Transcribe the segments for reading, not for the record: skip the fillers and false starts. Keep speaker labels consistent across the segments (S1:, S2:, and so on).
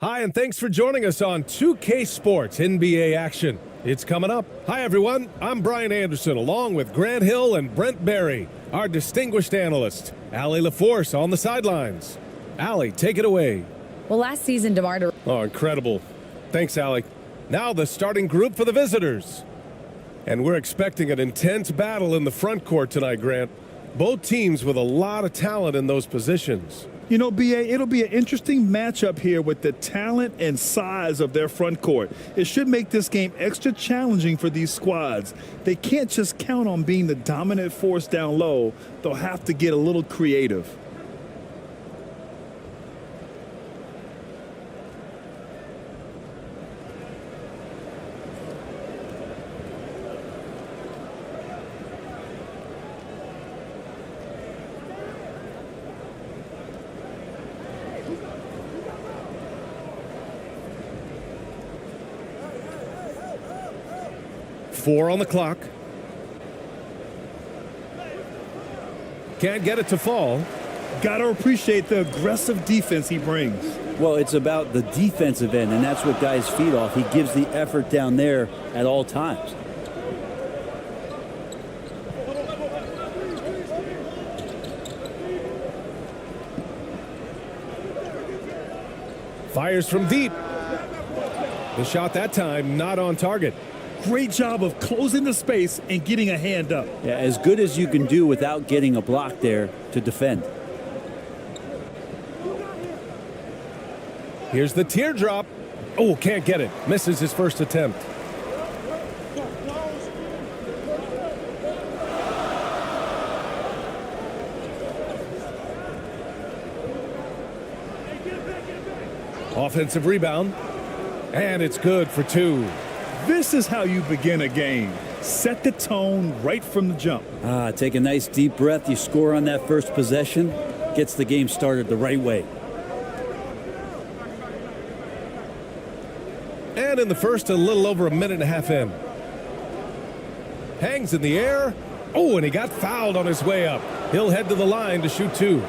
S1: Hi, and thanks for joining us on 2K Sports NBA action. It's coming up. Hi, everyone. I'm Brian Anderson, along with Grant Hill and Brent Barry, our distinguished analyst. Allie LaForce on the sidelines. Allie, take it away.
S2: Well, last season, DeMar.
S1: Oh, incredible. Thanks, Allie. Now the starting group for the visitors. And we're expecting an intense battle in the front court tonight, Grant. Both teams with a lot of talent in those positions.
S3: You know, BA, it'll be an interesting matchup here with the talent and size of their front court. It should make this game extra challenging for these squads. They can't just count on being the dominant force down low. They'll have to get a little creative.
S1: Four on the clock. Can't get it to fall.
S3: Got to appreciate the aggressive defense he brings.
S4: Well, it's about the defensive end, and that's what guys feed off. He gives the effort down there at all times.
S1: Fires from deep. The shot that time not on target.
S3: Great job of closing the space and getting a hand up.
S4: Yeah, as good as you can do without getting a block there to defend.
S1: Here's the teardrop. Oh, can't get it. Misses his first attempt. Offensive rebound. And it's good for two.
S3: This is how you begin a game. Set the tone right from the jump.
S4: Take a nice deep breath. You score on that first possession. Gets the game started the right way.
S1: And in the first, a little over a minute and a half in. Hangs in the air. Oh, and he got fouled on his way up. He'll head to the line to shoot two.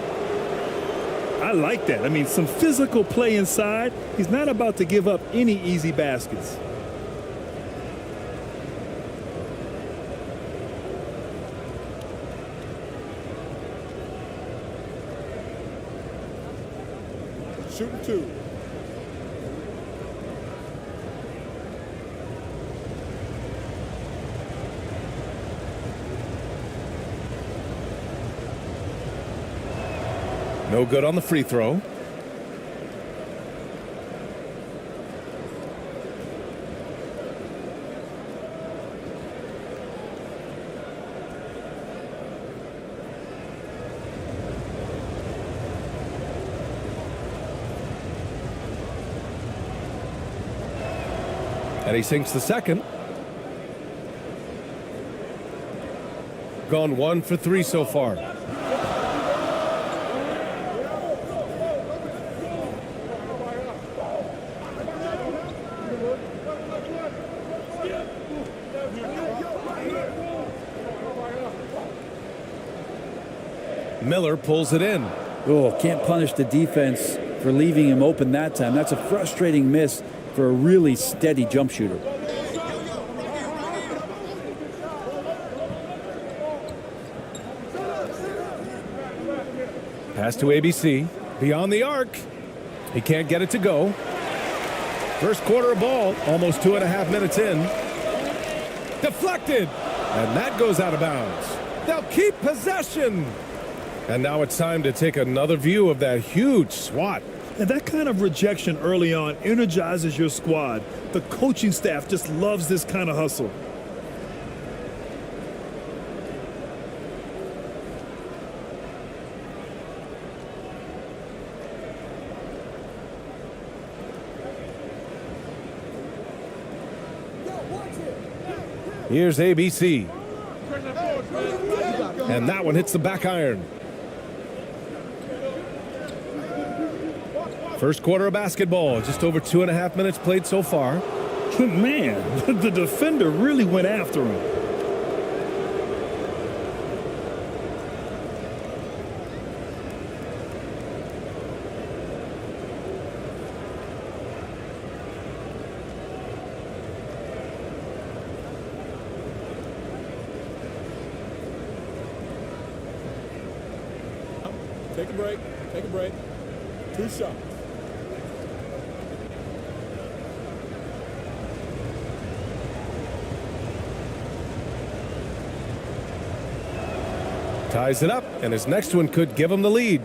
S3: I like that. I mean, some physical play inside. He's not about to give up any easy baskets. Shooting two.
S1: No good on the free throw. And he sinks the second. Gone 1 for 3 so far. Miller pulls it in.
S4: Oh, can't punish the defense for leaving him open that time. That's a frustrating miss for a really steady jump shooter.
S1: Pass to ABC. Beyond the arc. He can't get it to go. First quarter of ball. Almost 2.5 minutes in. Deflected. And that goes out of bounds. They'll keep possession. And now it's time to take another view of that huge swat.
S3: And that kind of rejection early on energizes your squad. The coaching staff just loves this kind of hustle.
S1: Here's ABC. And that one hits the back iron. First quarter of basketball, just over 2.5 minutes played so far.
S3: Man, the defender really went after him.
S5: Take a break. Take a break. 2 shots.
S1: Ties it up, and his next one could give him the lead.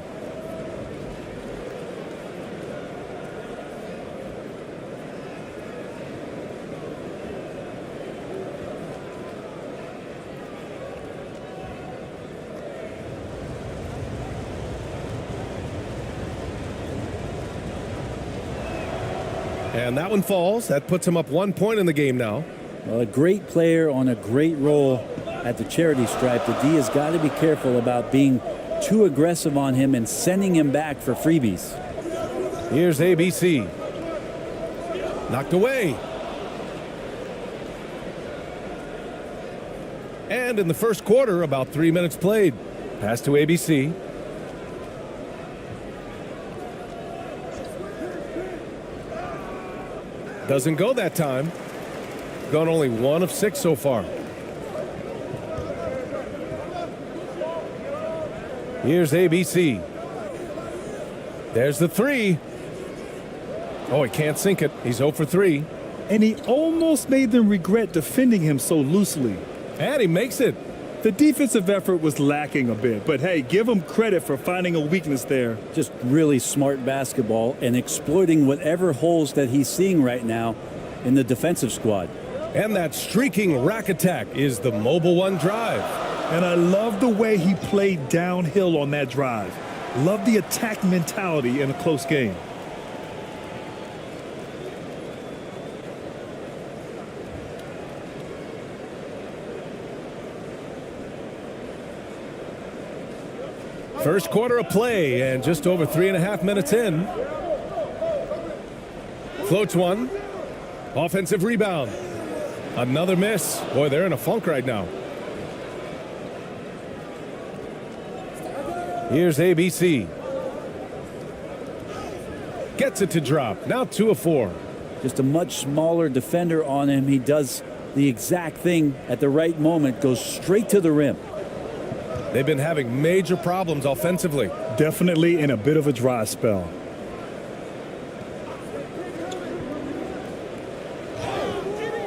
S1: And that one falls. That puts him up 1 point in the game now.
S4: Well, a great player on a great roll at the charity stripe. The D has got to be careful about being too aggressive on him and sending him back for freebies.
S1: Here's ABC. Knocked away. And in the first quarter, about 3 minutes played. Pass to ABC. Doesn't go that time. Gone only 1 of 6 so far. Here's ABC. There's the 3. Oh, he can't sink it. He's 0 for 3.
S3: And he almost made them regret defending him so loosely.
S1: And he makes it.
S3: The defensive effort was lacking a bit, but hey, give him credit for finding a weakness there.
S4: Just really smart basketball and exploiting whatever holes that he's seeing right now in the defensive squad.
S1: And that streaking rack attack is the mobile one drive.
S3: And I love the way he played downhill on that drive. Love the attack mentality in a close game.
S1: First quarter of play and just over 3.5 minutes in. Floats one. Offensive rebound. Another miss. Boy, they're in a funk right now. Here's ABC. Gets it to drop. Now 2 of 4.
S4: Just a much smaller defender on him. He does the exact thing at the right moment, goes straight to the rim.
S1: They've been having major problems offensively.
S3: Definitely in a bit of a dry spell.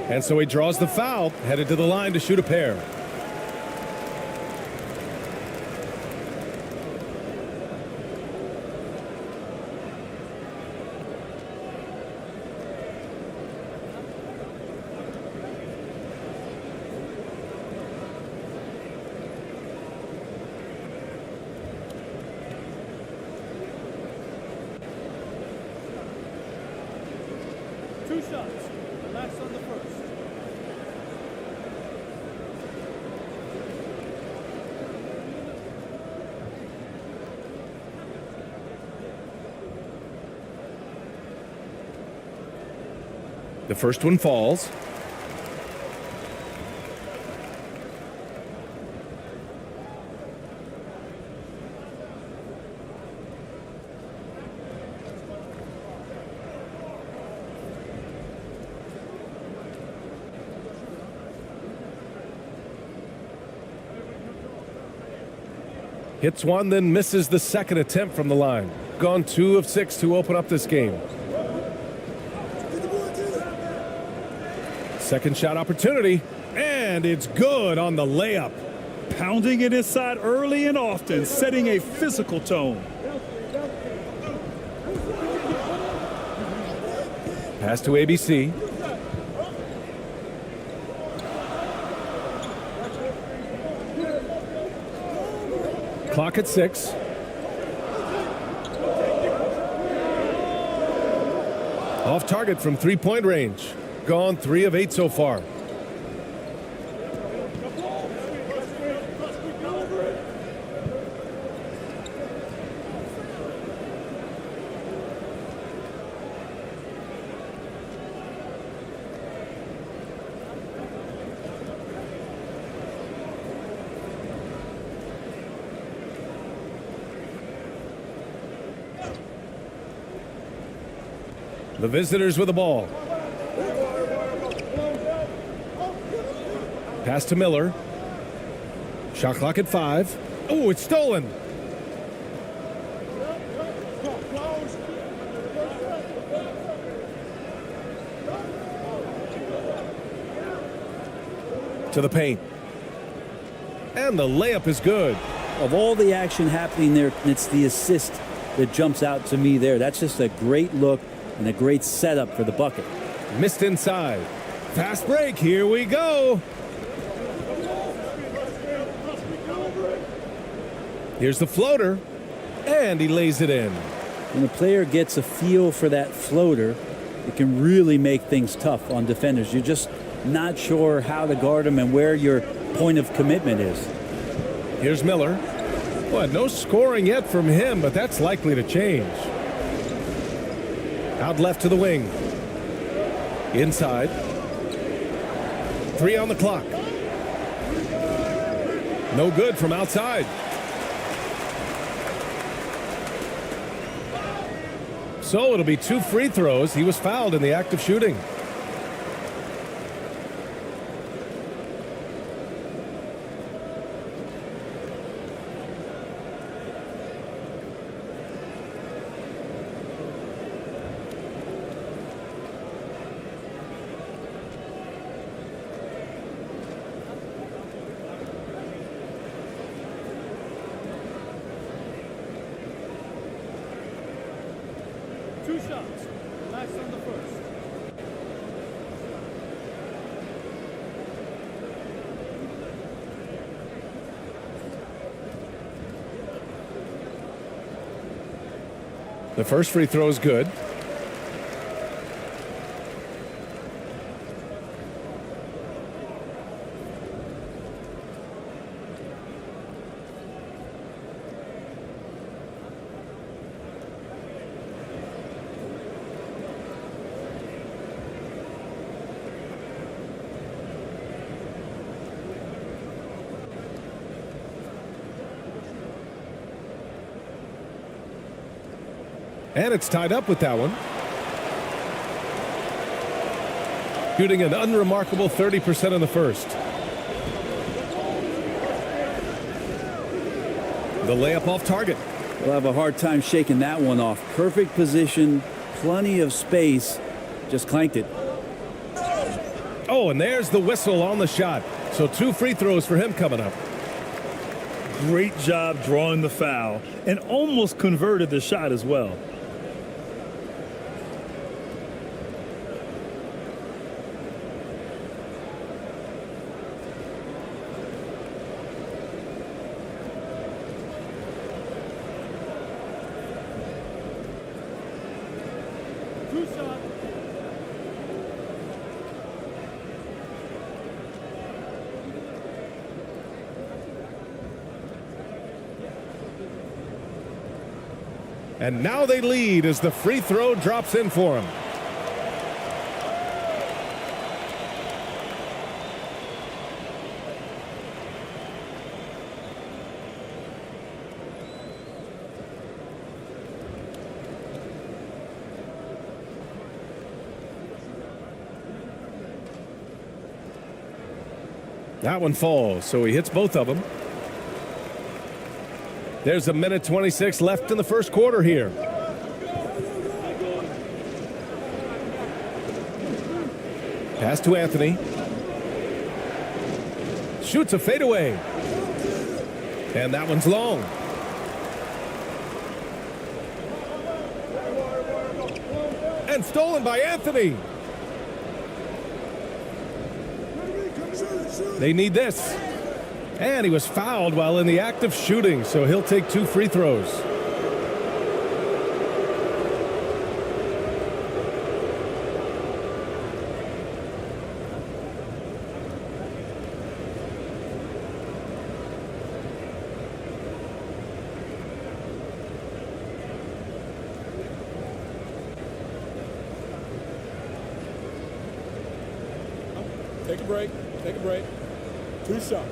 S1: And so he draws the foul, headed to the line to shoot a pair.
S5: Two shots. Last on the first.
S1: The first one falls. Hits one, then misses the second attempt from the line. Gone 2 of 6 to open up this game. Second shot opportunity, and it's good on the layup.
S3: Pounding it inside early and often, setting a physical tone.
S1: Pass to ABC. Clock at 6. Off target from three-point range. Gone 3 of 8 so far. The visitors with the ball. Pass to Miller. Shot clock at 5. Oh, it's stolen. To the paint. And the layup is good.
S4: Of all the action happening there, it's the assist that jumps out to me there. That's just a great look and a great setup for the bucket.
S1: Missed inside. Fast break. Here we go. Here's the floater. And he lays it in.
S4: When a player gets a feel for that floater, it can really make things tough on defenders. You're just not sure how to guard them and where your point of commitment is.
S1: Here's Miller. Well, no scoring yet from him, but that's likely to change. Out left to the wing. Inside. 3 on the clock. No good from outside. So it'll be 2 free throws. He was fouled in the act of shooting.
S5: Two shots. Last on the first.
S1: The first free throw is good. And it's tied up with that one. Shooting an unremarkable 30% in the first. The layup off target.
S4: We'll have a hard time shaking that one off. Perfect position, plenty of space, just clanked it.
S1: Oh, and there's the whistle on the shot. So 2 free throws for him coming up.
S3: Great job drawing the foul and almost converted the shot as well.
S5: Two shots.
S1: And now they lead as the free throw drops in for him. That one falls, so he hits both of them. There's 1:26 left in the first quarter here. Pass to Anthony. Shoots a fadeaway. And that one's long. And stolen by Anthony. They need this. And he was fouled while in the act of shooting, so he'll take 2 free throws.
S5: Take a break. Take a break. 2 shots.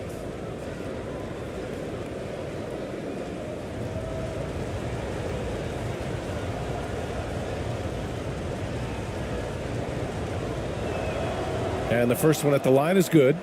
S1: And the first one at the line is good.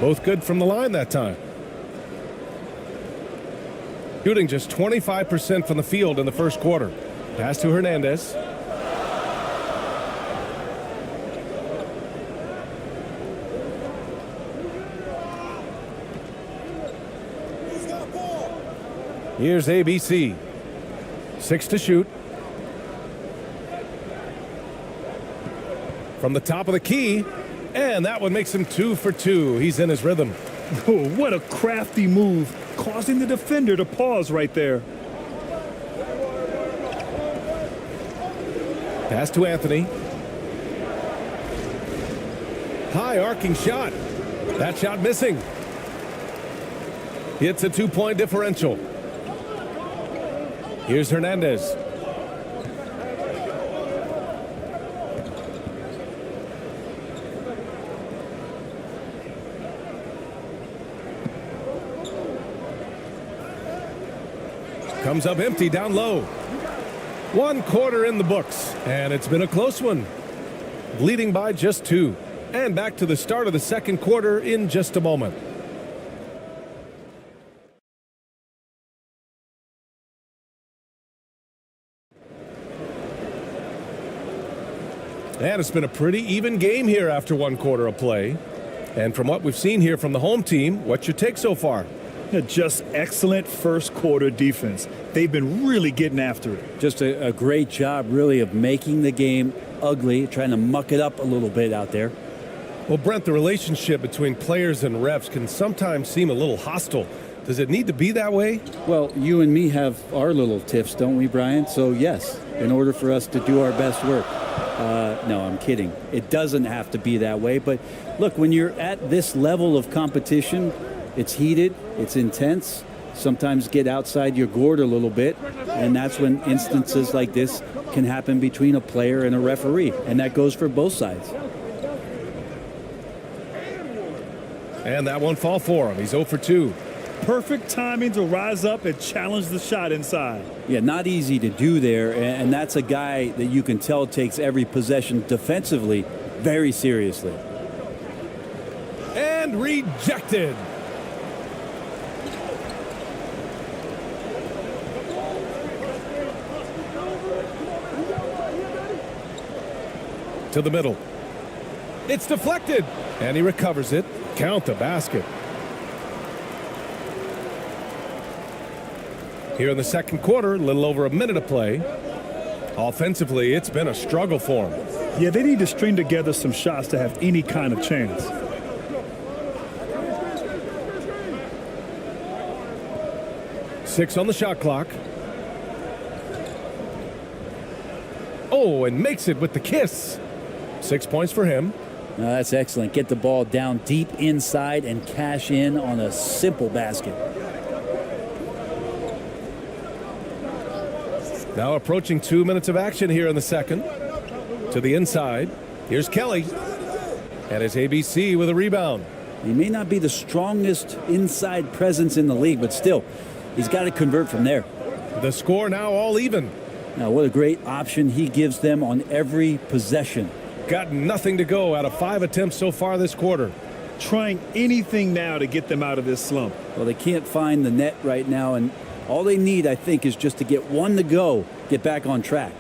S1: Both good from the line that time. Shooting just 25% from the field in the first quarter. Pass to Hernandez. Here's ABC. 6 to shoot. From the top of the key. And that one makes him 2 for 2. He's in his rhythm.
S3: Oh, what a crafty move, causing the defender to pause right there.
S1: Pass to Anthony. High arcing shot. That shot missing. It's a 2-point differential. Here's Hernandez. Comes up empty down low. 1 quarter in the books, and it's been a close one. Leading by just 2. And back to the start of the second quarter in just a moment. And it's been a pretty even game here after 1 quarter of play. And from what we've seen here from the home team, what's your take so far?
S3: Just excellent first quarter defense. They've been really getting after it.
S4: Just a great job, really, of making the game ugly, trying to muck it up a little bit out there.
S1: Well, Brent, the relationship between players and refs can sometimes seem a little hostile. Does it need to be that way?
S4: Well, you and me have our little tiffs, don't we, Brian? So, yes, in order for us to do our best work. No, I'm kidding. It doesn't have to be that way. But, look, when you're at this level of competition, it's heated, it's intense, sometimes get outside your gourd a little bit, and that's when instances like this can happen between a player and a referee, and that goes for both sides.
S1: And that won't fall for him. He's 0 for 2.
S3: Perfect timing to rise up and challenge the shot inside.
S4: Yeah, not easy to do there, and that's a guy that you can tell takes every possession defensively very seriously.
S1: And rejected. To the middle. It's deflected, and he recovers it. Count the basket. Here in the second quarter, a little over a minute of play. Offensively, it's been a struggle for him.
S3: Yeah, they need to string together some shots to have any kind of chance.
S1: Six on the shot clock. Oh, and makes it with the kiss. 6 points for him.
S4: That's excellent. Get the ball down deep inside and cash in on a simple basket.
S1: Now approaching 2 minutes of action here in the second. To the inside. Here's Kelly. And it's ABC with a rebound.
S4: He may not be the strongest inside presence in the league, but still, he's got to convert from there.
S1: The score now all even.
S4: Now, what a great option he gives them on every possession.
S1: Got nothing to go out of 5 attempts so far this quarter.
S3: Trying anything now to get them out of this slump.
S4: Well, they can't find the net right now, and all they need, I think, is just to get one to go, get back on track.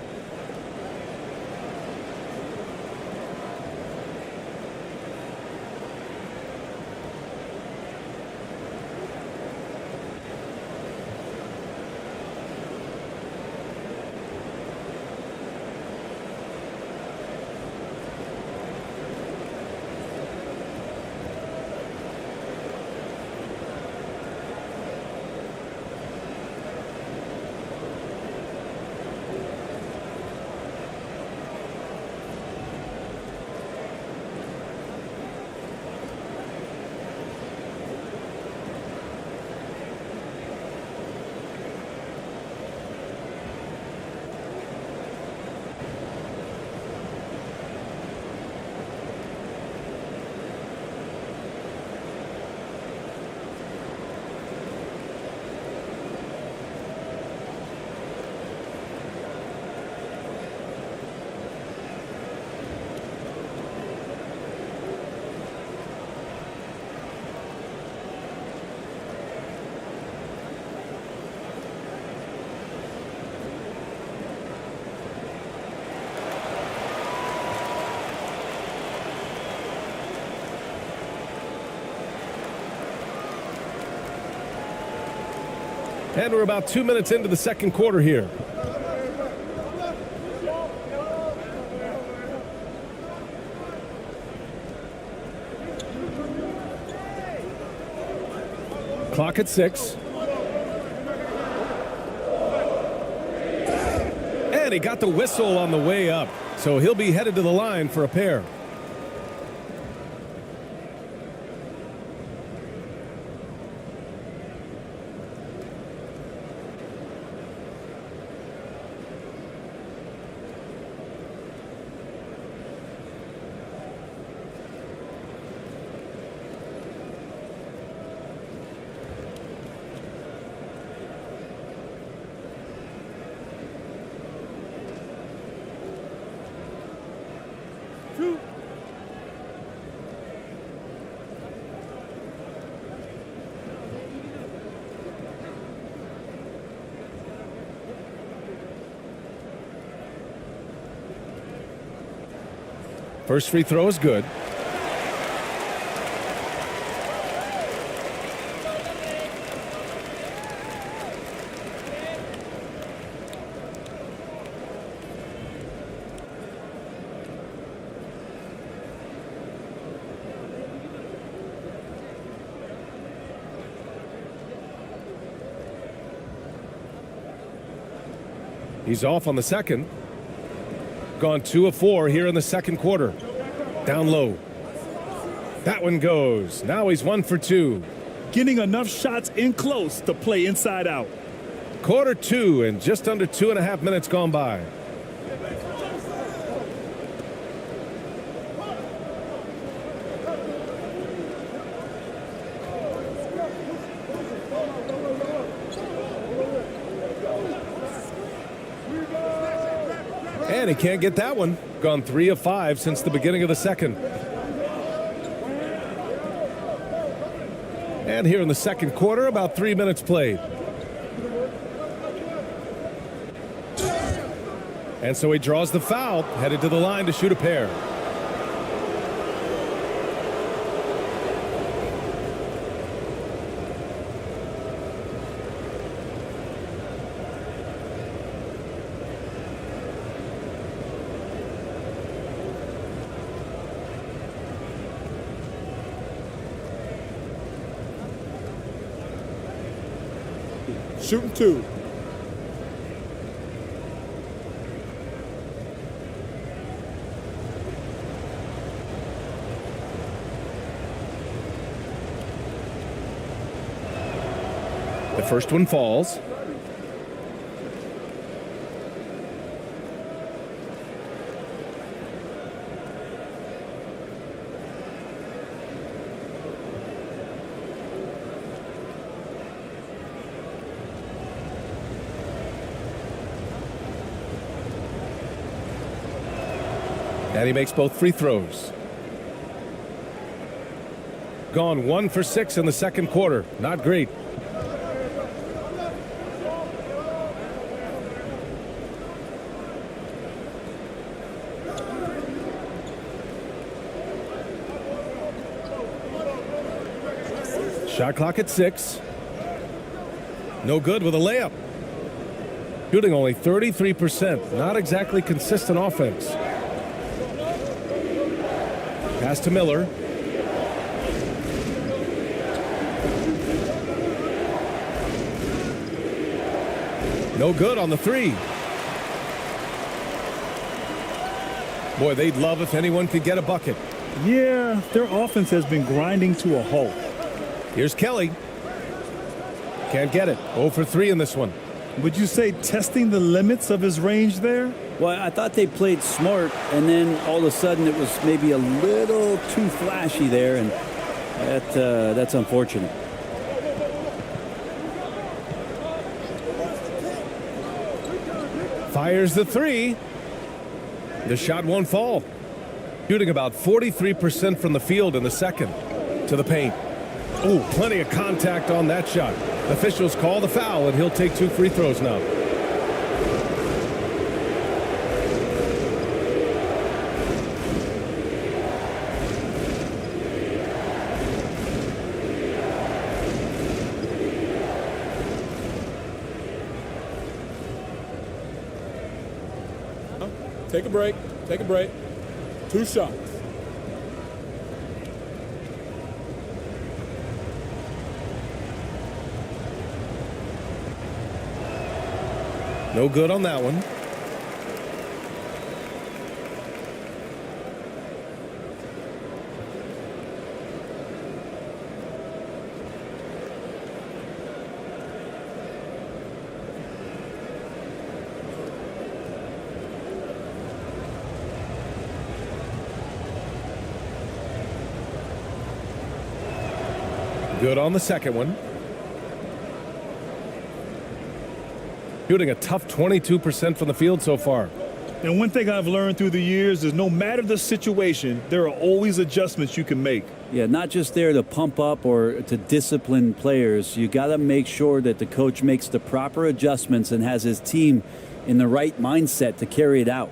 S1: And we're about 2 minutes into the second quarter here. Clock at 6. And he got the whistle on the way up. So he'll be headed to the line for a pair. First free throw is good. He's off on the second. Gone 2 of 4 here in the second quarter. Down low. That one goes. Now he's 1 for 2.
S3: Getting enough shots in close to play inside out.
S1: Quarter 2 and just under 2.5 minutes gone by. And he can't get that one. Gone 3 of 5 since the beginning of the second. And here in the second quarter, about 3 minutes played. And so he draws the foul, headed to the line to shoot a pair.
S3: Shooting 2.
S1: The first one falls. And he makes both free throws. Gone 1 for 6 in the second quarter. Not great. Shot clock at 6. No good with a layup. Shooting only 33%. Not exactly consistent offense. Pass to Miller. No good on the 3. Boy, they'd love if anyone could get a bucket.
S3: Yeah, their offense has been grinding to a halt.
S1: Here's Kelly. Can't get it. 0 for 3 in this one.
S3: Would you say testing the limits of his range there?
S4: Well, I thought they played smart, and then all of a sudden it was maybe a little too flashy there, and that's unfortunate.
S1: Fires the 3. The shot won't fall. Shooting about 43% from the field in the second. To the paint. Ooh, plenty of contact on that shot. Officials call the foul, and he'll take 2 free throws now.
S5: Take a break. Take a break. 2 shots.
S1: No good on that one. Good on the second one. Shooting a tough 22% from the field so far.
S3: And one thing I've learned through the years is no matter the situation, there are always adjustments you can make.
S4: Yeah, not just there to pump up or to discipline players. You got to make sure that the coach makes the proper adjustments and has his team in the right mindset to carry it out.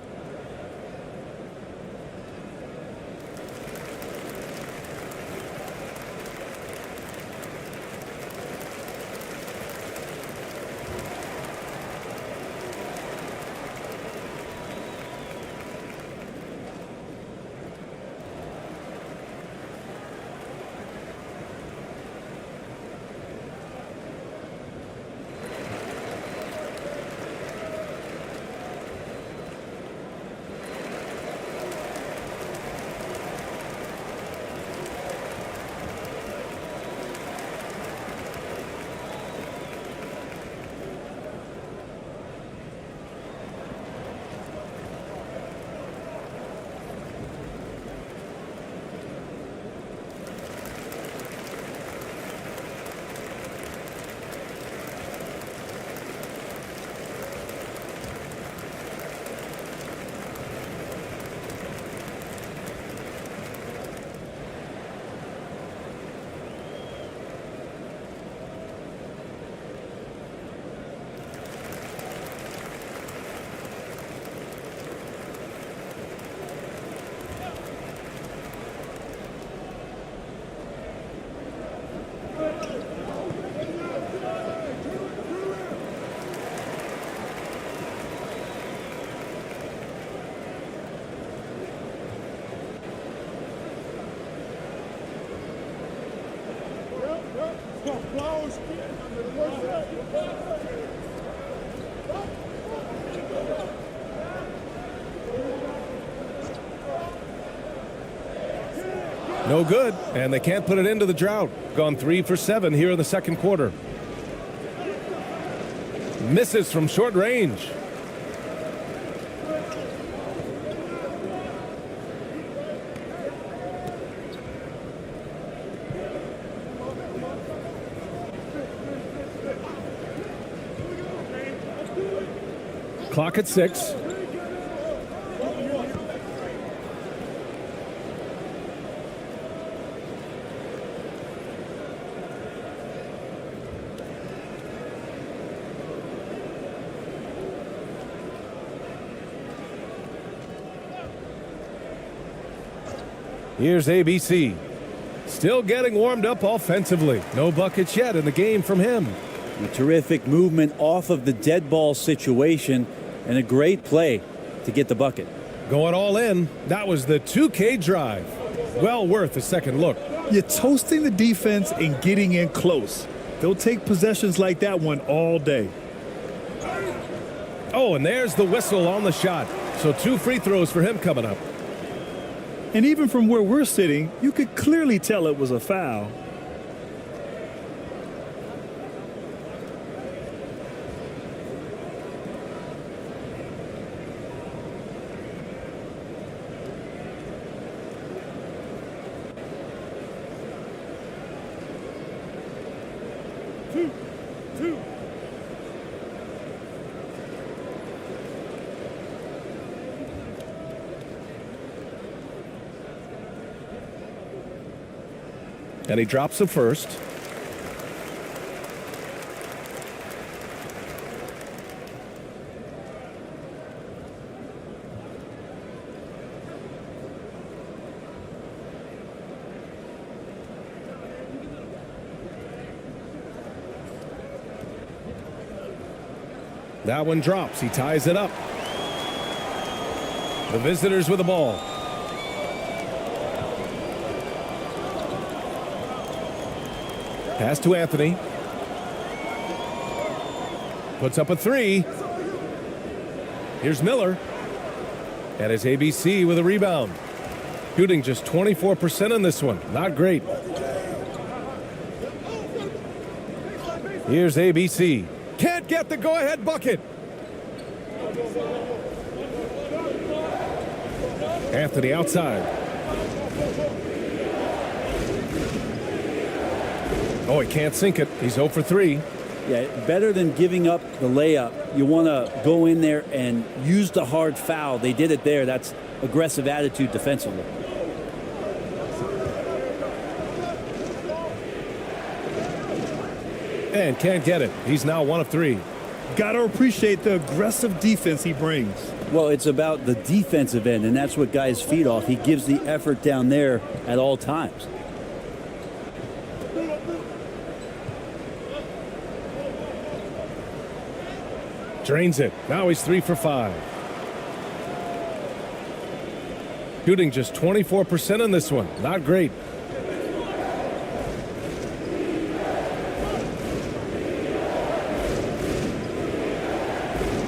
S1: No good, and they can't put it into the drought. Gone 3 for 7 here in the second quarter. Misses from short range. Clock at 6. Here's ABC. Still getting warmed up offensively. No buckets yet in the game from him.
S4: A terrific movement off of the dead ball situation and a great play to get the bucket.
S1: Going all in. That was the 2K drive. Well worth a second look.
S3: You're toasting the defense and getting in close. They'll take possessions like that one all day.
S1: Oh, and there's the whistle on the shot. So 2 free throws for him coming up.
S3: And even from where we're sitting, you could clearly tell it was a foul.
S1: And he drops the first. That one drops. He ties it up. The visitors with the ball. Pass to Anthony. Puts up a three. Here's Miller. And it's ABC with a rebound. Shooting just 24% on this one. Not great. Here's ABC. Can't get the go-ahead bucket. Anthony outside. Oh, he can't sink it. He's 0 for 3.
S4: Yeah, better than giving up the layup. You want to go in there and use the hard foul. They did it there. That's aggressive attitude defensively.
S1: And can't get it. He's now 1 of 3.
S3: Got to appreciate the aggressive defense he brings.
S4: Well, it's about the defensive end, and that's what guys feed off. He gives the effort down there at all times.
S1: Drains it. Now he's 3 for 5. Shooting just 24% on this one. Not great.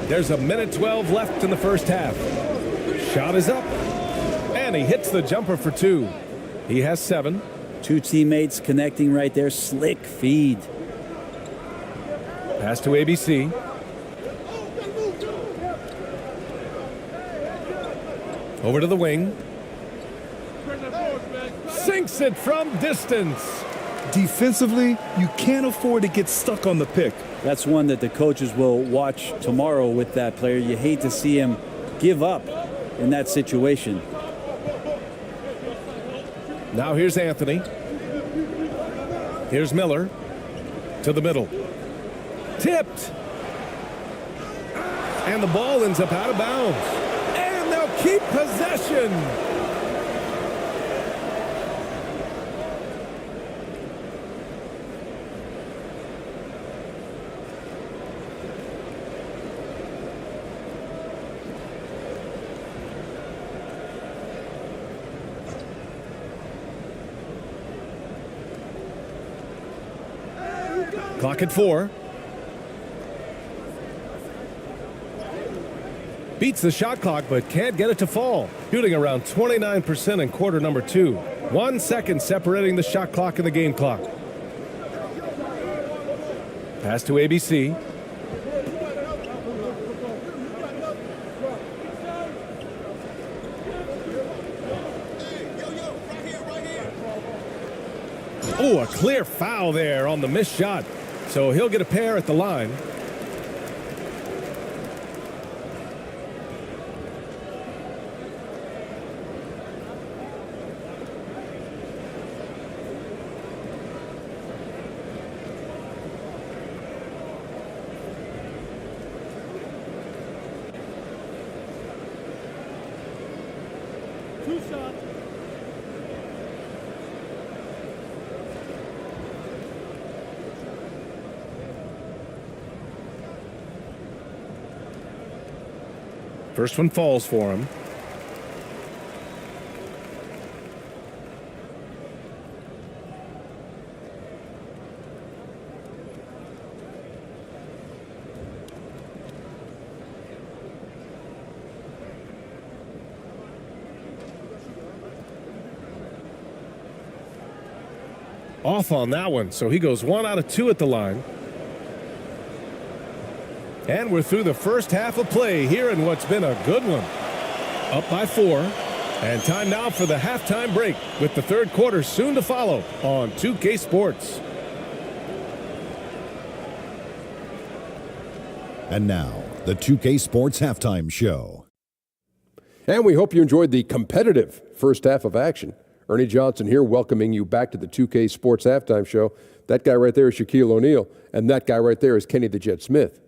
S1: There's a minute 12 left in the first half. Shot is up. And he hits the jumper for 2. He has 7.
S4: Two teammates connecting right there. Slick feed.
S1: Pass to ABC. Over to the wing. Sinks it from distance.
S3: Defensively, you can't afford to get stuck on the pick.
S4: That's one that the coaches will watch tomorrow with that player. You hate to see him give up in that situation.
S1: Now here's Anthony. Here's Miller. To the middle. Tipped. And the ball ends up out of bounds. And they'll keep possession. Clock at 4. Beats the shot clock, but can't get it to fall. Shooting around 29% in quarter number 2. 1 second separating the shot clock and the game clock. Pass to ABC. Oh, a clear foul there on the missed shot. So he'll get a pair at the line.
S5: Two shots.
S1: First one falls for him. Off on that one, so he goes 1 out of 2 at the line. And we're through the first half of play here in what's been a good one. Up by 4. And time now for the halftime break with the third quarter soon to follow on 2K Sports.
S6: And now, the 2K Sports Halftime Show.
S7: And we hope you enjoyed the competitive first half of action. Ernie Johnson here welcoming you back to the 2K Sports Halftime Show. That guy right there is Shaquille O'Neal, and that guy right there is Kenny the Jet Smith.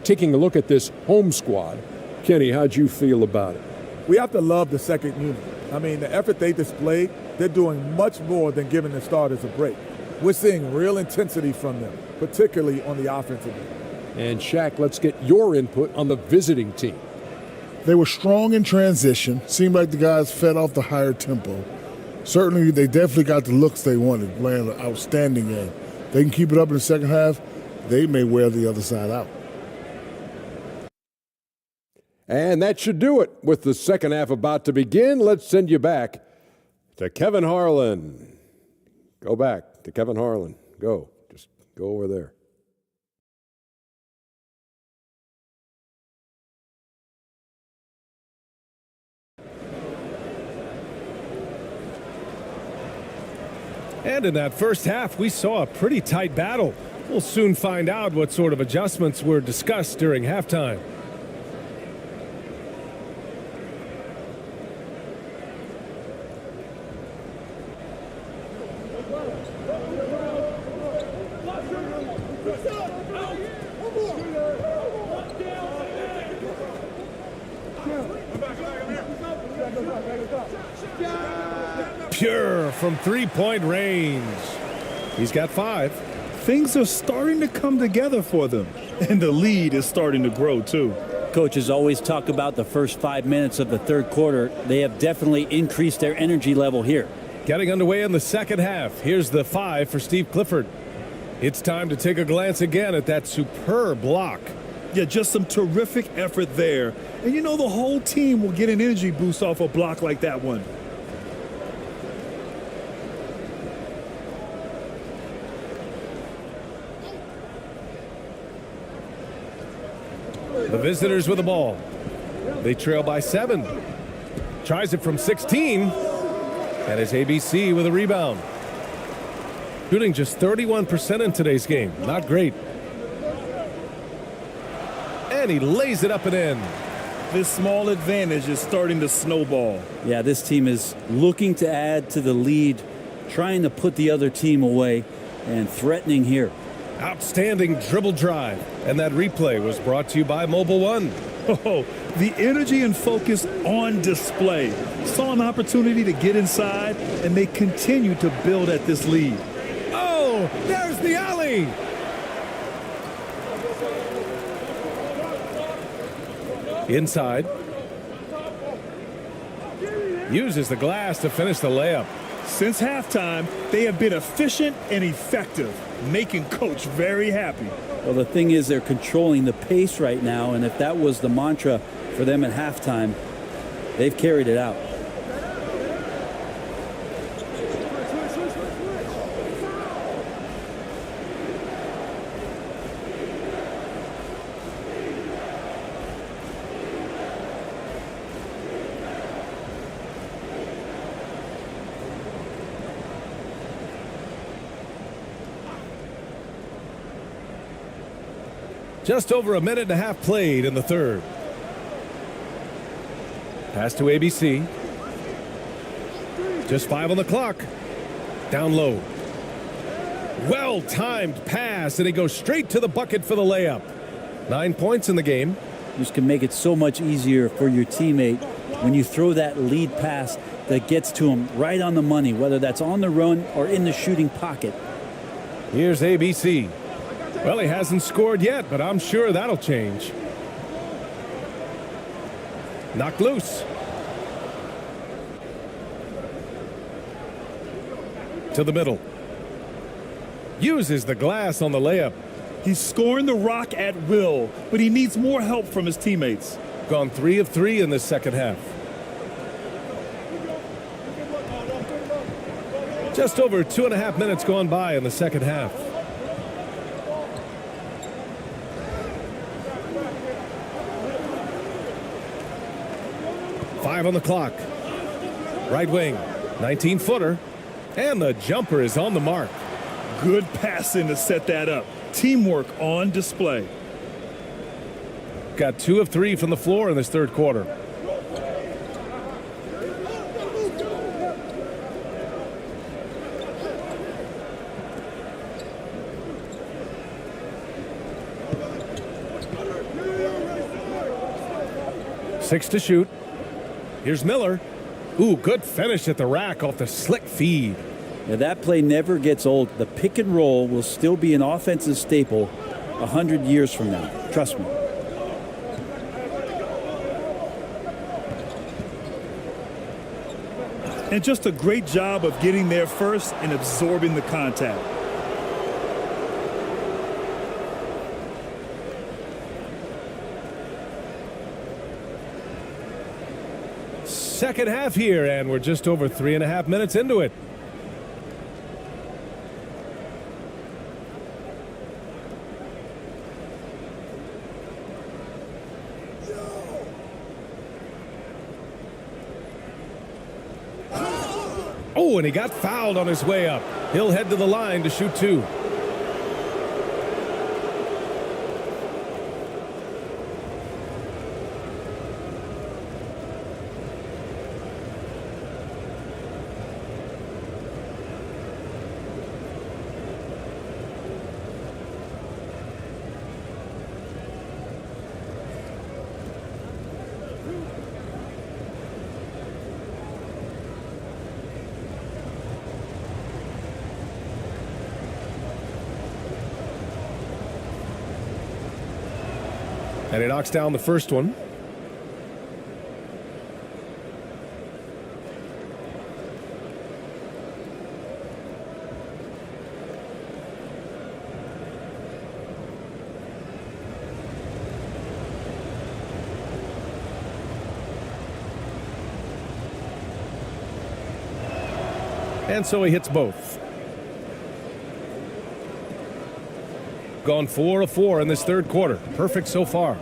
S7: Taking a look at this home squad, Kenny, how'd you feel about it?
S8: We have to love the second unit. I mean, the effort they displayed, they're doing much more than giving the starters a break. We're seeing real intensity from them, particularly on the offensive end.
S7: And Shaq, let's get your input on the visiting team.
S9: They were strong in transition. Seemed like the guys fed off the higher tempo. Certainly, they definitely got the looks they wanted, playing an outstanding game. They can keep it up in the second half, they may wear the other side out.
S7: And that should do it. With the second half about to begin, let's send you back to Kevin Harlan. Go back to Kevin Harlan. Go. Just go over there.
S1: And in that first half, we saw a pretty tight battle. We'll soon find out what sort of adjustments were discussed during halftime. Pure from three-point range. He's got 5.
S3: Things are starting to come together for them, and the lead is starting to grow too.
S4: Coaches always talk about the first 5 minutes of the third quarter. They have definitely increased their energy level here.
S1: Getting underway in the second half. Here's the 5 for Steve Clifford. It's time to take a glance again at that superb block.
S3: Yeah, just some terrific effort there. And you know the whole team will get an energy boost off a block like that one.
S1: The visitors with the ball. They trail by 7. Tries it from 16. And it's ABC with a rebound. Shooting just 31% in today's game. Not great. And he lays it up and in.
S3: This small advantage is starting to snowball.
S4: Yeah, this team is looking to add to the lead, trying to put the other team away, and threatening here.
S1: Outstanding dribble drive. And that replay was brought to you by Mobile One.
S3: Oh, the energy and focus on display. Saw an opportunity to get inside, and they continue to build at this lead.
S1: Oh, there's the alley. Inside. Uses the glass to finish the layup.
S3: Since halftime, they have been efficient and effective, making Coach very happy.
S4: Well, the thing is, they're controlling the pace right now, and if that was the mantra for them at halftime, they've carried it out.
S1: Just over a minute and a half played in the third. Pass to ABC. Just 5 on the clock. Down low. Well-timed pass, and he goes straight to the bucket for the layup. 9 points in the game.
S4: This can make it so much easier for your teammate when you throw that lead pass that gets to him right on the money, whether that's on the run or in the shooting pocket.
S1: Here's ABC. Well, he hasn't scored yet, but I'm sure that'll change. Knocked loose. To the middle. Uses the glass on the layup.
S3: He's scoring the rock at will, but he needs more help from his teammates.
S1: Gone 3 of 3 in this second half. Just over 2.5 minutes gone by in the second half. Five on the clock. Right wing, 19-footer, and the jumper is on the mark.
S3: Good passing to set that up. Teamwork on display.
S1: Got 2 of 3 from the floor in this third quarter. Six to shoot. Here's Miller. Ooh, good finish at the rack off the slick feed.
S4: Now that play never gets old. The pick and roll will still be an offensive staple 100 years from now. Trust me.
S3: And just a great job of getting there first and absorbing the contact.
S1: Second half here, and we're just over 3.5 minutes into it. Oh, and he got fouled on his way up. He'll head to the line to shoot two. And he knocks down the first one. And so he hits both. Gone 4 of 4 in this third quarter. Perfect so far.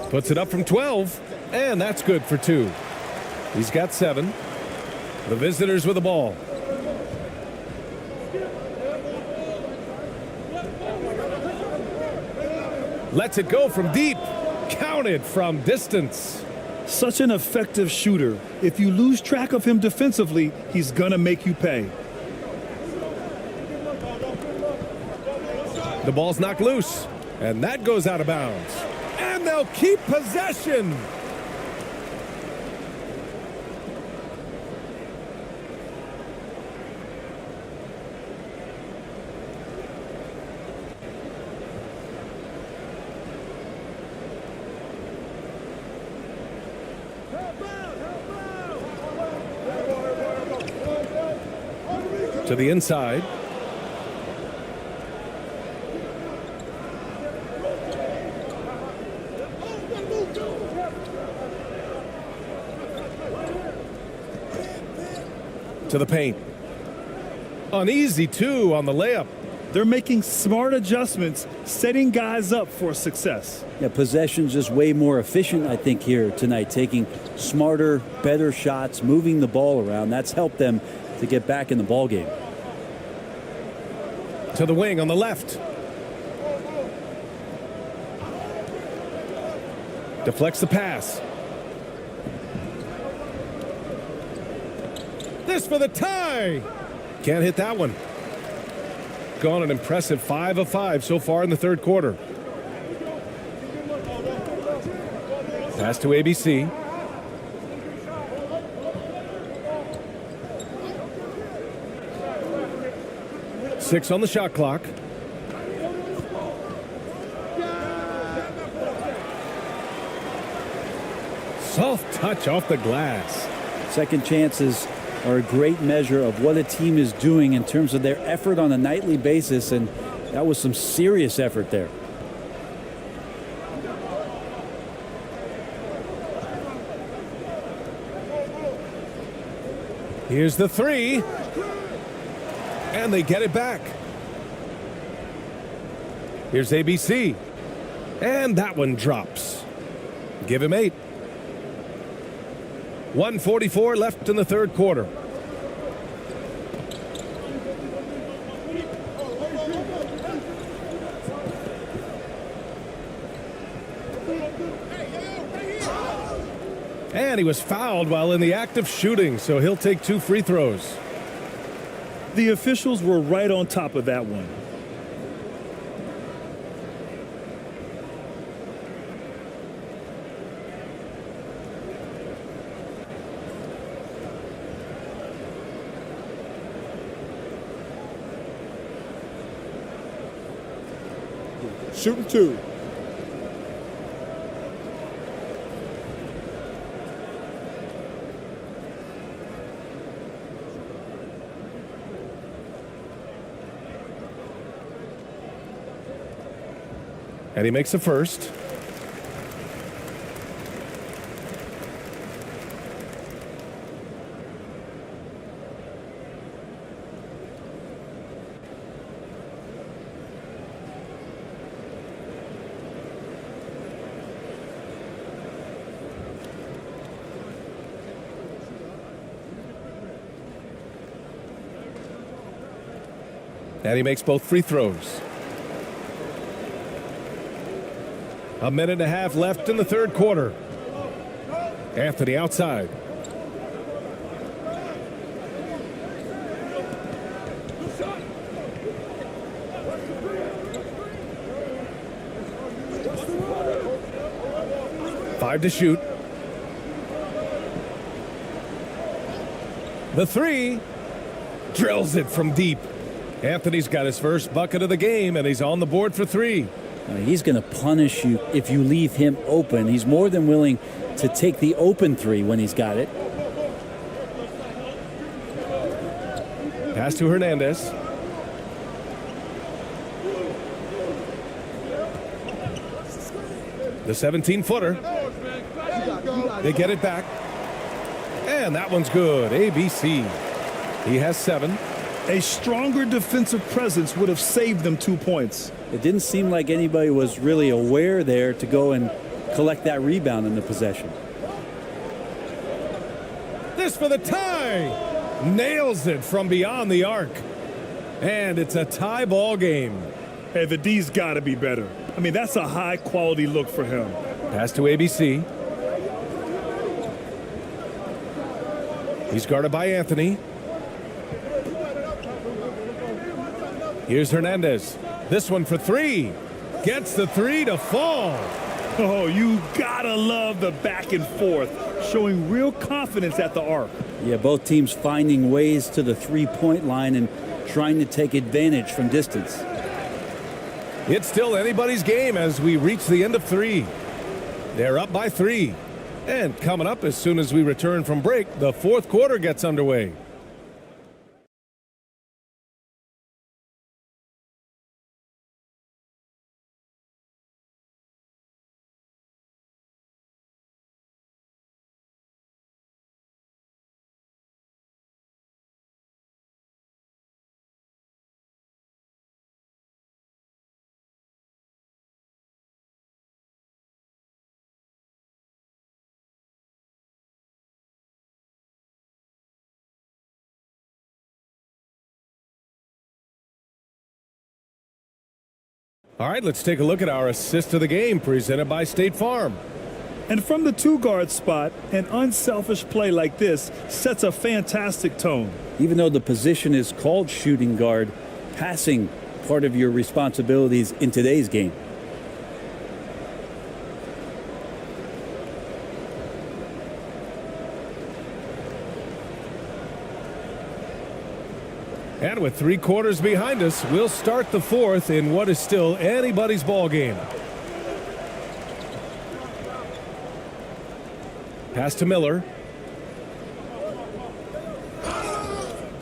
S1: Puts it up from 12, and that's good for 2. He's got 7. The visitors with the ball. Lets it go from deep. Counted from distance.
S3: Such an effective shooter. If you lose track of him defensively, he's gonna make you pay.
S1: The ball's knocked loose, and that goes out of bounds. And they'll keep possession. To the inside. To the paint. An easy 2 on the layup.
S3: They're making smart adjustments, setting guys up for success.
S4: Yeah, possession's just way more efficient, I think, here tonight. Taking smarter, better shots, moving the ball around. That's helped them to get back in the ball game.
S1: To the wing on the left. Deflects the pass. This for the tie. Can't hit that one. Gone an impressive 5 of 5 so far in the third quarter. Pass to ABC. Six on the shot clock. Soft touch off the glass.
S4: Second chances are a great measure of what a team is doing in terms of their effort on a nightly basis, and that was some serious effort there.
S1: Here's the three. And they get it back. Here's ABC. And that one drops. Give him 8. 1:44 left in the third quarter. And he was fouled while in the act of shooting, so he'll take 2 free throws.
S3: The officials were right on top of that one.
S9: Shooting 2.
S1: And he makes a first. And he makes both free throws. A minute and a half left in the third quarter. Anthony outside. Five to shoot. The three. Drills it from deep. Anthony's got his first bucket of the game, and he's on the board for 3.
S4: He's going to punish you if you leave him open. He's more than willing to take the open 3 when he's got it.
S1: Pass to Hernandez. The 17-footer. They get it back. And that one's good. ABC. He has 7.
S3: A stronger defensive presence would have saved them 2 points.
S4: It didn't seem like anybody was really aware there to go and collect that rebound in the possession.
S1: This for the tie. Nails it from beyond the arc. And it's a tie ball game.
S3: Hey, the D's got to be better. I mean, that's a high-quality look for him.
S1: Pass to ABC. He's guarded by Anthony. Here's Hernandez. This one for 3. Gets the 3 to fall.
S3: Oh, you gotta love the back and forth, showing real confidence at the arc.
S4: Yeah, both teams finding ways to the three-point line and trying to take advantage from distance.
S1: It's still anybody's game as we reach the end of 3. They're up by 3. And coming up as soon as we return from break, the fourth quarter gets underway. All right, let's take a look at our assist of the game presented by State Farm.
S3: And from the 2-guard spot, an unselfish play like this sets a fantastic tone.
S4: even though the position is called shooting guard, passing part of your responsibilities in today's game.
S1: And with 3 quarters behind us, we'll start the 4th in what is still anybody's ball game. Pass to Miller.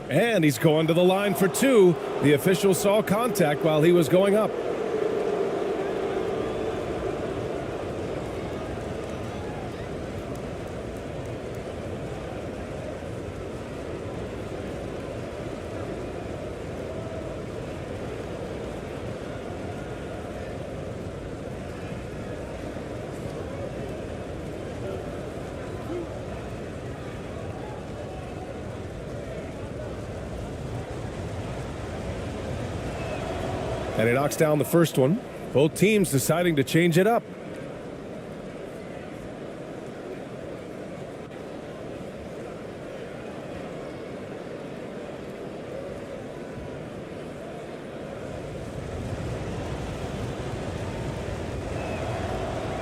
S1: And he's going to the line for 2. The official saw contact while he was going up. And he knocks down the first one. Both teams deciding to change it up.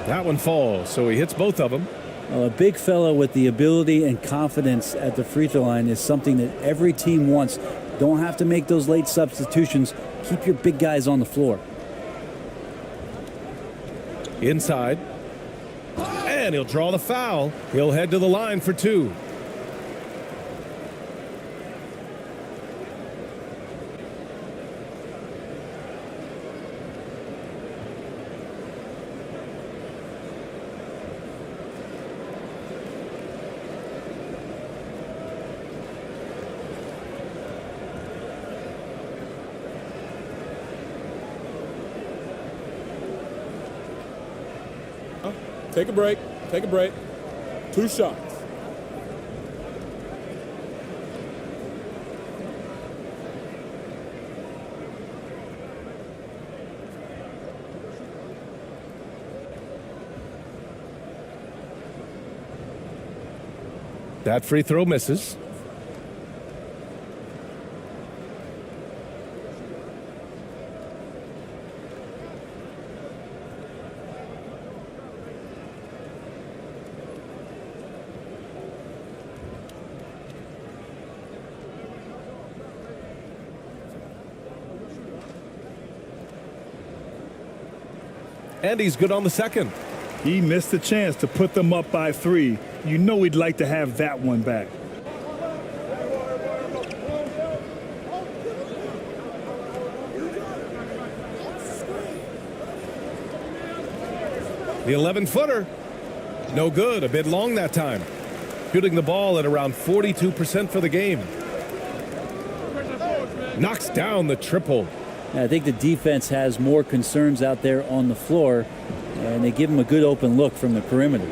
S1: That one falls, so he hits both of them.
S4: Well, a big fella with the ability and confidence at the free throw line is something that every team wants. Don't have to make those late substitutions. Keep your big guys on the floor.
S1: Inside. And he'll draw the foul. He'll head to the line for 2.
S8: Take a break. Take a break. 2 shots.
S1: That free throw misses. And he's good on the second.
S3: He missed the chance to put them up by 3. You know he'd like to have that one back.
S1: The 11-footer. No good. A bit long that time. Shooting the ball at around 42% for the game. Knocks down the triple.
S4: I think the defense has more concerns out there on the floor, and they give him a good open look from the perimeter.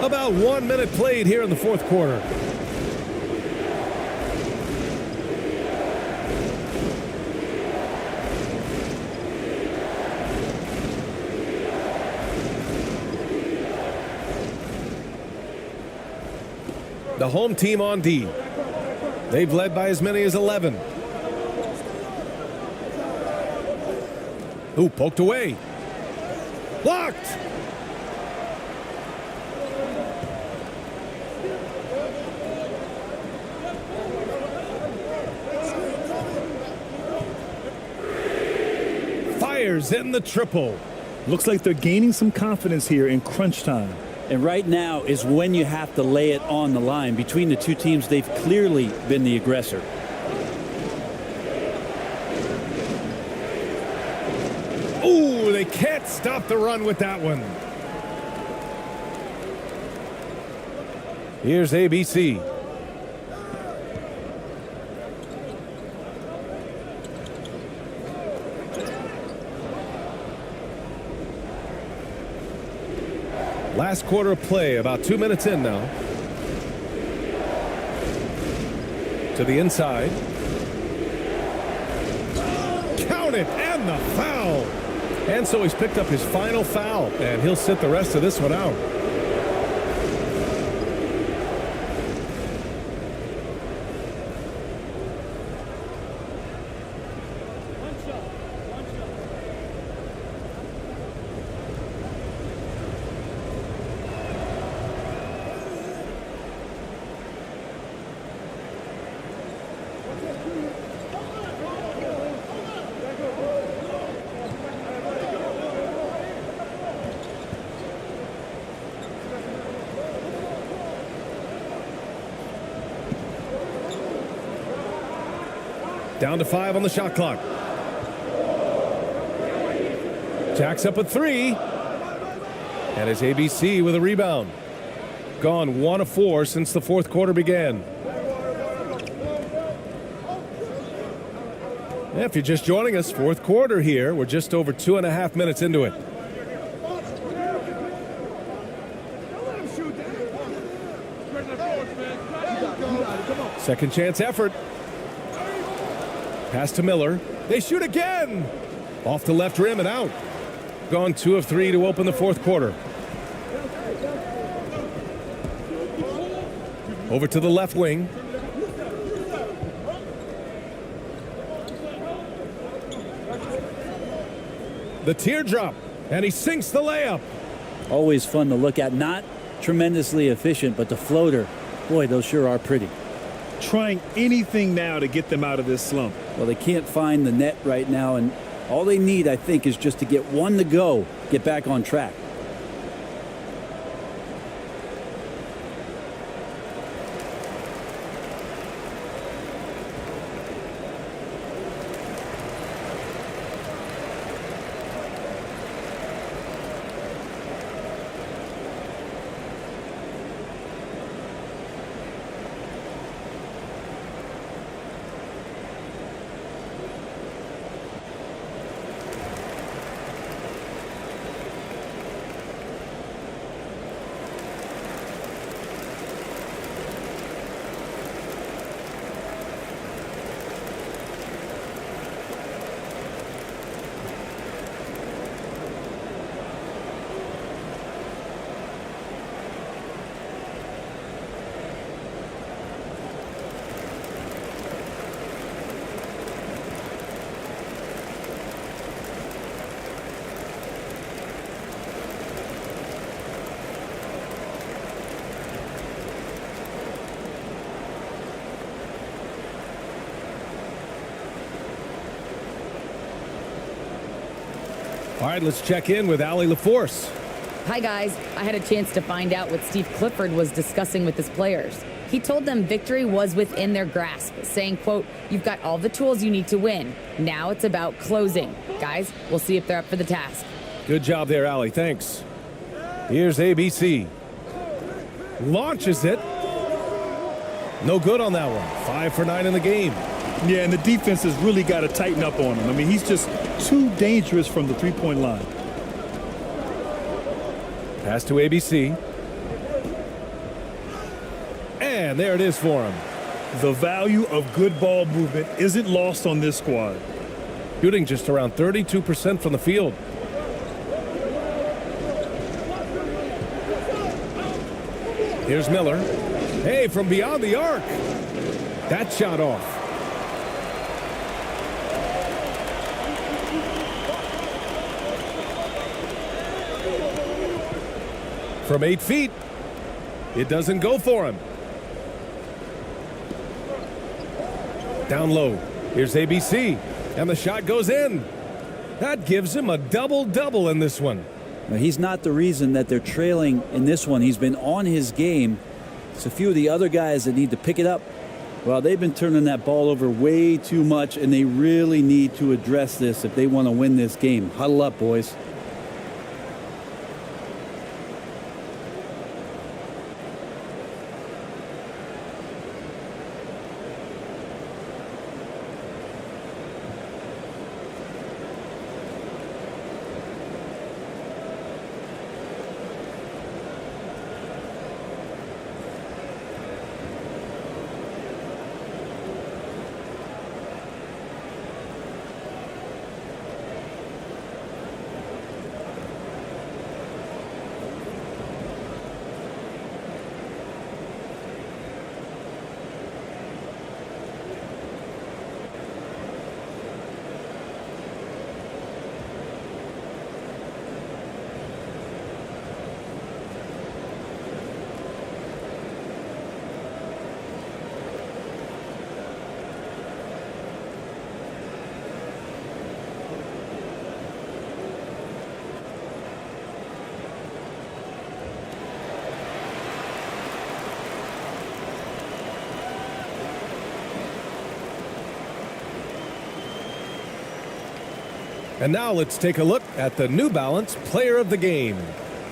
S1: About 1 minute played here in the 4th quarter. The home team on D. They've led by as many as 11. Ooh, poked away. Blocked. Fires in the triple.
S3: Looks like they're gaining some confidence here in crunch time.
S4: And right now is when you have to lay it on the line. Between the two teams, they've clearly been the aggressor.
S1: Ooh, they can't stop the run with that one. Here's ABC. Last quarter of play, about 2 minutes in now. To the inside. Count it, and the foul. And so he's picked up his final foul, and he'll sit the rest of this one out. Down to 5 on the shot clock. Jacks up a 3. And it's ABC with a rebound. Gone 1 of 4 since the fourth quarter began. If you're just joining us, fourth quarter here. We're just over 2.5 minutes into it. Second chance effort. Pass to Miller. They shoot again. Off the left rim and out. Gone 2 of 3 to open the fourth quarter. Over to the left wing. The teardrop, and he sinks the layup.
S4: Always fun to look at. Not tremendously efficient, but the floater, boy, those sure are pretty.
S3: Trying anything now to get them out of this slump.
S4: Well, they can't find the net right now, and all they need, I think, is just to get one to go, get back on track.
S1: All right, let's check in with Allie LaForce.
S2: Hi, guys. I had a chance to find out what Steve Clifford was discussing with his players. He told them victory was within their grasp, saying, quote, "You've got all the tools you need to win. Now it's about closing. Guys, we'll see if they're up for the task."
S1: Good job there, Allie. Thanks. Here's ABC. Launches it. No good on that one. 5 for 9 in the game.
S3: Yeah, and the defense has really got to tighten up on him. I mean, he's just too dangerous from the three-point line.
S1: Pass to ABC. And there it is for him.
S3: The value of good ball movement isn't lost on this squad.
S1: Shooting just around 32% from the field. Here's Miller. Hey, from beyond the arc. That shot off. From 8 feet. It doesn't go for him. Down low. Here's ABC. And the shot goes in. That gives him a double-double in this one.
S4: Now, he's not the reason that they're trailing in this one. He's been on his game. It's a few of the other guys that need to pick it up. Well, they've been turning that ball over way too much, and they really need to address this if they want to win this game. Huddle up, boys.
S1: And now let's take a look at the New Balance Player of the Game.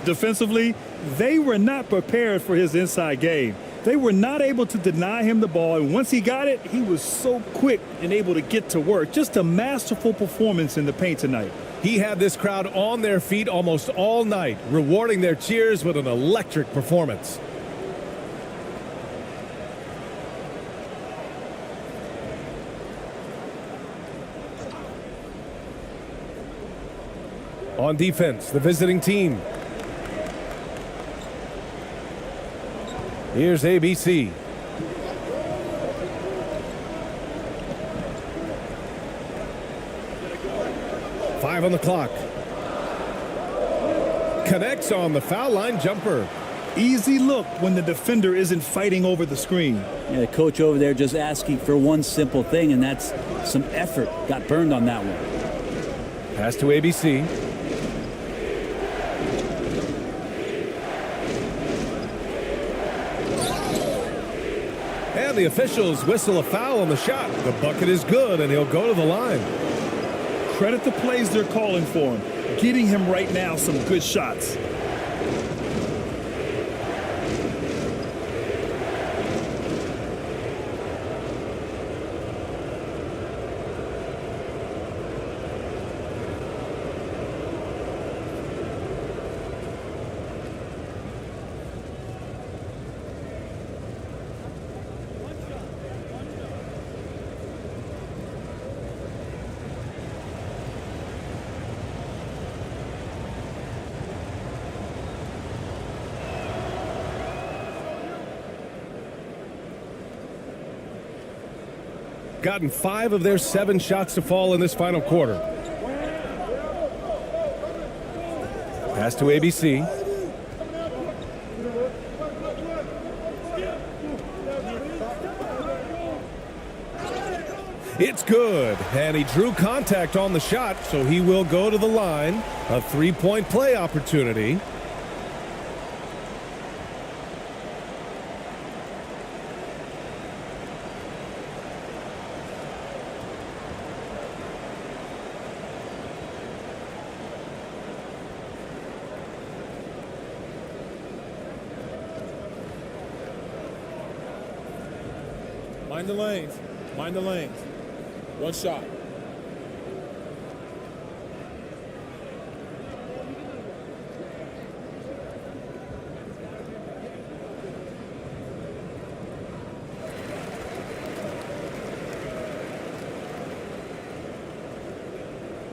S3: Defensively, they were not prepared for his inside game. They were not able to deny him the ball, and once he got it, he was so quick and able to get to work. Just a masterful performance in the paint tonight.
S1: He had this crowd on their feet almost all night, rewarding their cheers with an electric performance. On defense, the visiting team. Here's ABC. Five on the clock. Connects on the foul line jumper.
S3: Easy look when the defender isn't fighting over the screen.
S4: Yeah, the coach over there just asking for one simple thing, and that's some effort. Got burned on that one.
S1: Pass to ABC. And the officials whistle a foul on the shot. The bucket is good, and he'll go to the line.
S3: Credit the plays they're calling for him. Getting him right now some good shots.
S1: Gotten 5 of their 7 shots to fall in this final quarter. Pass to ABC. It's good, and he drew contact on the shot, so he will go to the line. A 3-point play opportunity.
S5: Mind the lanes. Mind the lanes. One shot.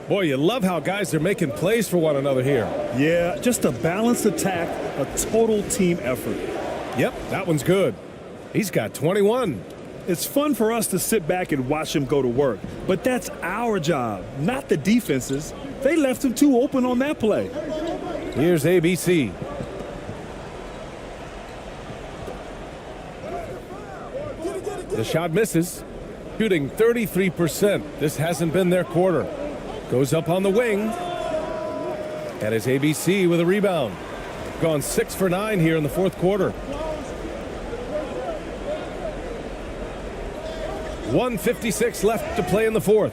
S1: Boy, you love how guys are making plays for one another here.
S3: Yeah, just a balanced attack, a total team effort.
S1: Yep, that one's good. He's got 21.
S3: It's fun for us to sit back and watch him go to work, but that's our job, not the defense's. They left him too open on that play.
S1: Here's ABC. The shot misses. Shooting 33%. This hasn't been their quarter. Goes up on the wing. And it's ABC with a rebound. Gone 6 for 9 here in the fourth quarter. 1:56 left to play in the fourth.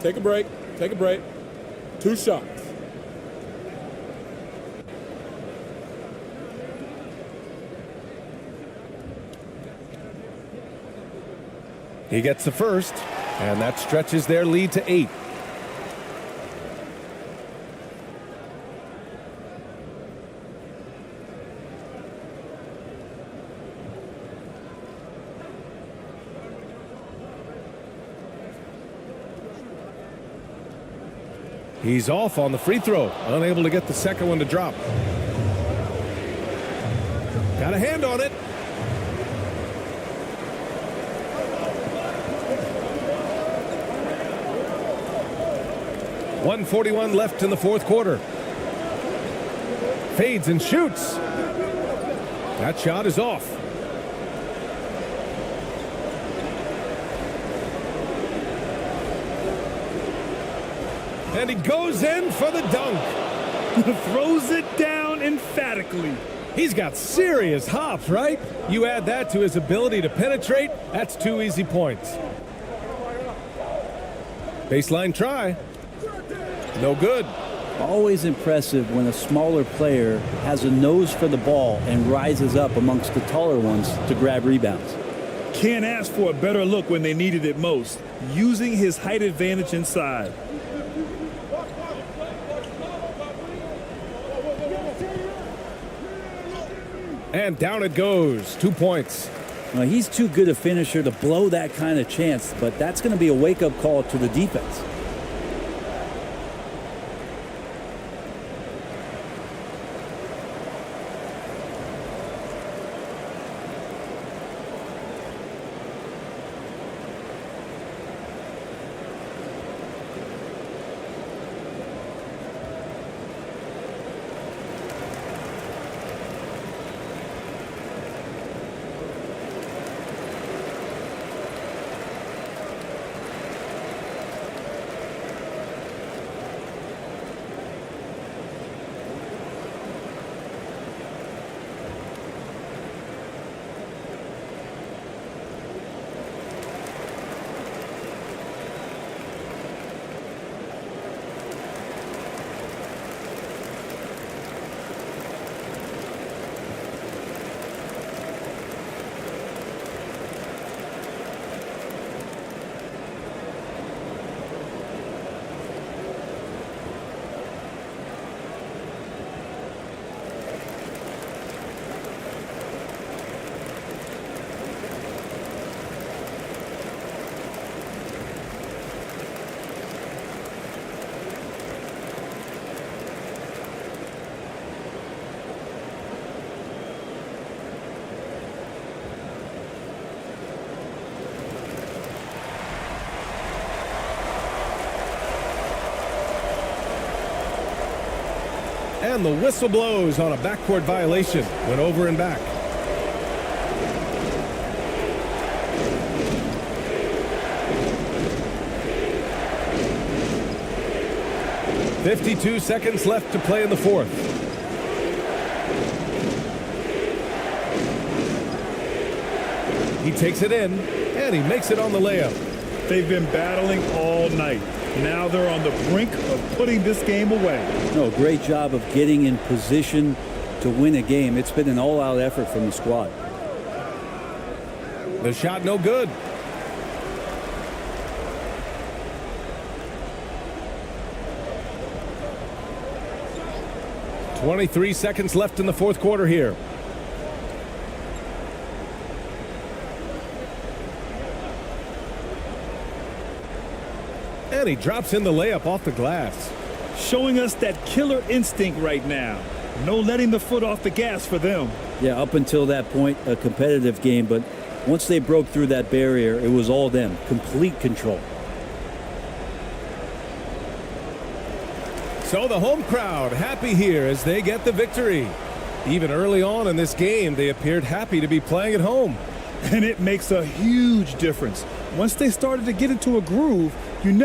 S5: Take a break. Take a break. 2 shots.
S1: He gets the first, and that stretches their lead to 8. He's off on the free throw, unable to get the second one to drop. Got a hand on it. .141 left in the fourth quarter. Fades and shoots. That shot is off. And he goes in for the dunk.
S3: Throws it down emphatically.
S1: He's got serious hops, right? You add that to his ability to penetrate, that's 2 easy points. Baseline try. No good.
S4: Always impressive when a smaller player has a nose for the ball and rises up amongst the taller ones to grab rebounds.
S3: Can't ask for a better look when they needed it most, using his height advantage inside.
S1: And down it goes. 2 points.
S4: Well, he's too good a finisher to blow that kind of chance, but that's going to be a wake-up call to the defense.
S1: And the whistle blows on a backcourt violation. Went over and back. .52 seconds left to play in the fourth. He takes it in, and he makes it on the layup.
S3: They've been battling all night. Now they're on the brink of putting this game away.
S4: No, great job of getting in position to win a game. It's been an all-out effort from the squad.
S1: The shot no good. .23 seconds left in the fourth quarter here. And he drops in the layup off the glass.
S3: Showing us that killer instinct right now. No letting the foot off the gas for them.
S4: Yeah, up until that point, a competitive game, but once they broke through that barrier, it was all them. Complete control.
S1: So the home crowd happy here as they get the victory. Even early on in this game, they appeared happy to be playing at home.
S3: And it makes a huge difference. Once they started to get into a groove, you never